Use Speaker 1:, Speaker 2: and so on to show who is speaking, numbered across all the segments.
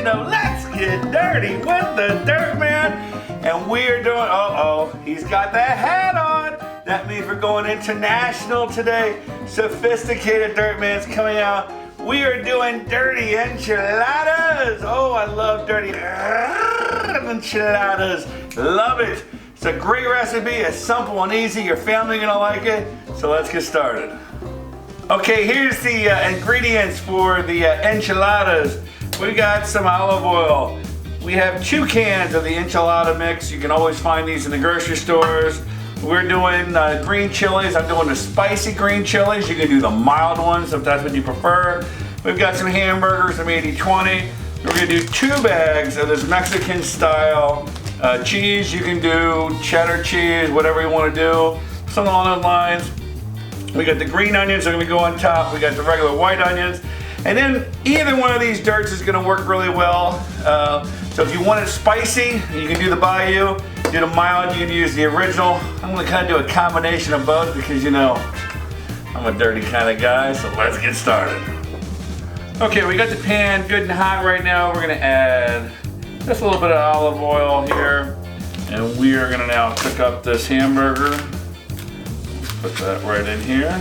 Speaker 1: know, let's get dirty with the Dirt Man. And we're doing, he's got that hat on. That means we're going international today. Sophisticated Dirt Man's coming out. We are doing dirty enchiladas. Oh, I love dirty enchiladas. Love it. It's a great recipe. It's simple and easy. Your family gonna like it. So let's get started. Okay, here's the ingredients for the enchiladas. We got some olive oil. We have 2 cans of the enchilada mix. You can always find these in the grocery stores. We're doing green chilies. I'm doing the spicy green chilies. You can do the mild ones if that's what you prefer. We've got some hamburgers, some 80-20. We're gonna do 2 bags of this Mexican style cheese. You can do cheddar cheese, whatever you wanna do. Something along those lines. We got the green onions are gonna go on top. We got the regular white onions. And then either one of these dirts is gonna work really well. So if you want it spicy, you can do the Bayou. Do the mild, you can use the original. I'm gonna kind of do a combination of both because you know, I'm a dirty kind of guy, so let's get started. Okay, we got the pan good and hot right now. We're gonna add just a little bit of olive oil here. And we are gonna now cook up this hamburger. Put that right in here.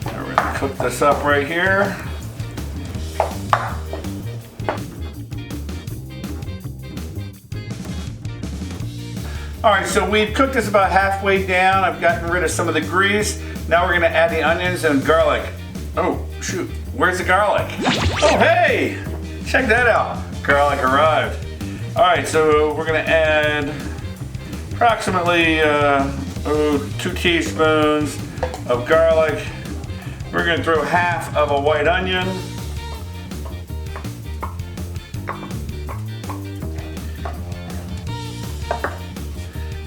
Speaker 1: And we're gonna cook this up right here. All right, so we've cooked this about halfway down. I've gotten rid of some of the grease. Now we're gonna add the onions and garlic. Oh, shoot, where's the garlic? Oh, hey, check that out. Garlic arrived. All right, so we're gonna add approximately 2 teaspoons of garlic. We're gonna throw half of a white onion.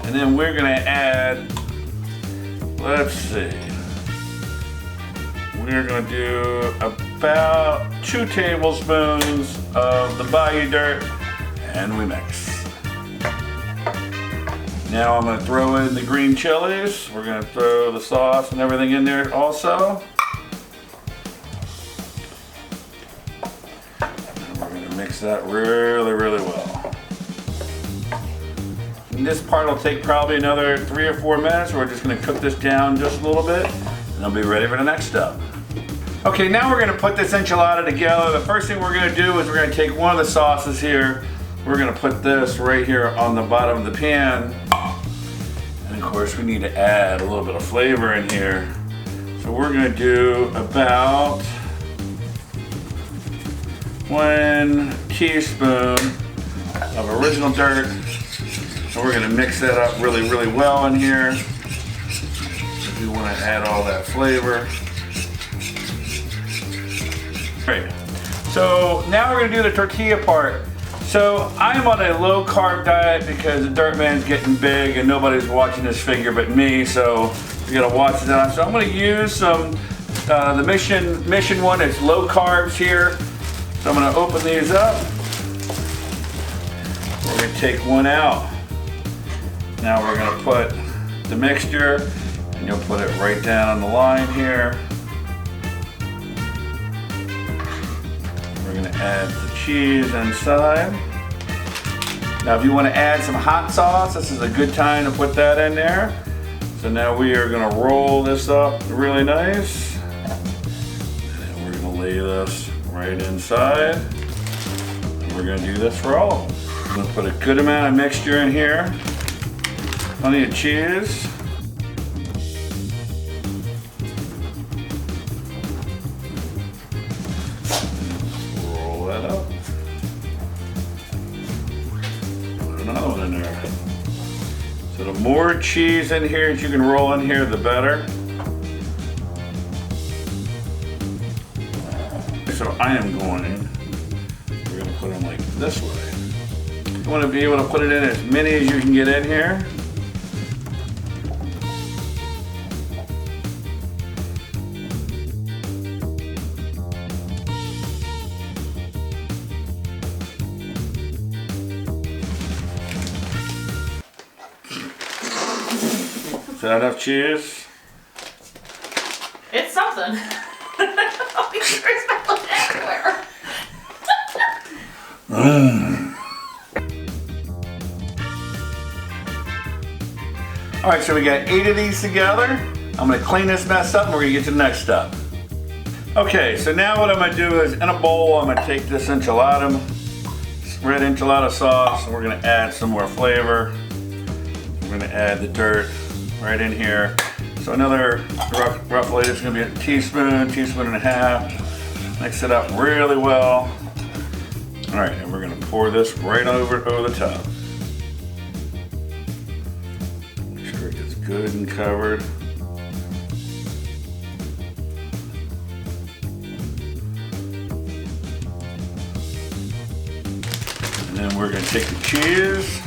Speaker 1: And then we're gonna add, let's see, we're gonna do about 2 tablespoons of the Bayou dirt, and we mix. Now I'm gonna throw in the green chilies. We're gonna throw the sauce and everything in there also. And we're gonna mix that really, really well. And this part will take probably another 3 or 4 minutes. We're just gonna cook this down just a little bit, and I'll be ready for the next step. Okay, now we're gonna put this enchilada together. The first thing we're gonna do is we're gonna take one of the sauces here. We're gonna put this right here on the bottom of the pan. And of course, we need to add a little bit of flavor in here. So we're gonna do about 1 teaspoon of original dirt. And we're gonna mix that up really, really well in here. If you wanna add all that flavor. Great. So now we're gonna do the tortilla part. So I'm on a low carb diet because the Dirt Man's getting big and nobody's watching this figure but me, so you gotta watch that. So I'm gonna use some, the Mission one, it's low carbs here. So I'm gonna open these up. We're gonna take one out. Now we're gonna put the mixture, and you'll put it right down on the line here. We're gonna add the cheese inside. Now if you want to add some hot sauce, this is a good time to put that in there. So now we are gonna roll this up really nice. And then we're gonna lay this right inside. And we're gonna do this for all of them. I'm gonna put a good amount of mixture in here. Plenty of cheese. Roll that up. Put another one in there. So the more cheese in here that you can roll in here, the better. So I am going, we're gonna put them like this way. You wanna be able to put it in as many as you can get in here. Is that enough cheese?
Speaker 2: It's something. I'll be sure spilling everywhere.
Speaker 1: All right, so we got 8 of these together. I'm gonna clean this mess up and we're gonna get to the next step. Okay, so now what I'm gonna do is in a bowl, I'm gonna take this enchilada, red enchilada sauce, and we're gonna add some more flavor. We're gonna add the dirt right in here. So another, roughly, it's gonna be a teaspoon, teaspoon and a half. Mix it up really well. All right, and we're gonna pour this right over the top. Make sure it gets good and covered. And then we're gonna take the cheese.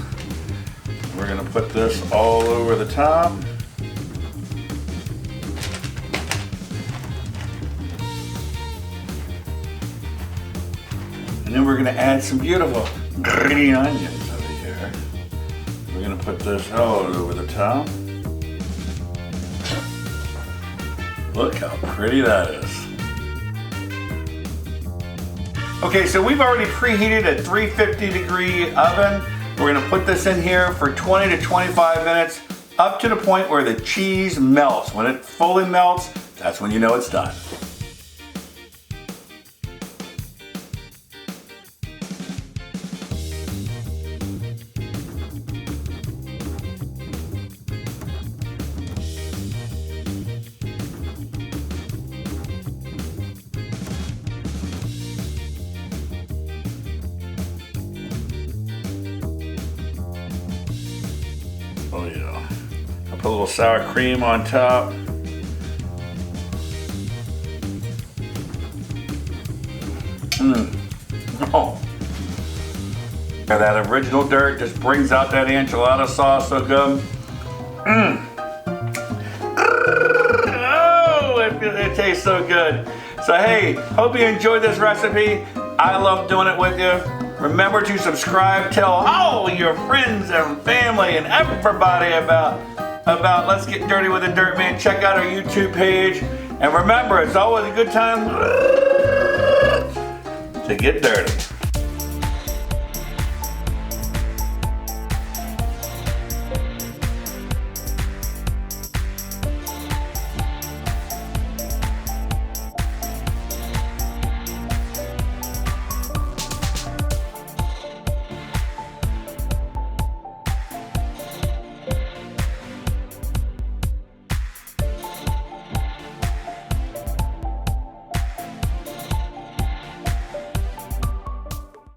Speaker 1: We're gonna put this all over the top. And then we're gonna add some beautiful green onions over here. We're gonna put this all over the top. Look how pretty that is. Okay, so we've already preheated a 350-degree oven. We're gonna put this in here for 20 to 25 minutes, up to the point where the cheese melts. When it fully melts, that's when you know it's done. Oh yeah. I'll put a little sour cream on top. Oh. And that original dirt just brings out that enchilada sauce so good. Oh, it tastes so good. So hey, hope you enjoyed this recipe. I love doing it with you. Remember to subscribe, tell all your friends and family and everybody about Let's Get Dirty with the Dirt Man. Check out our YouTube page. And remember, it's always a good time to get dirty.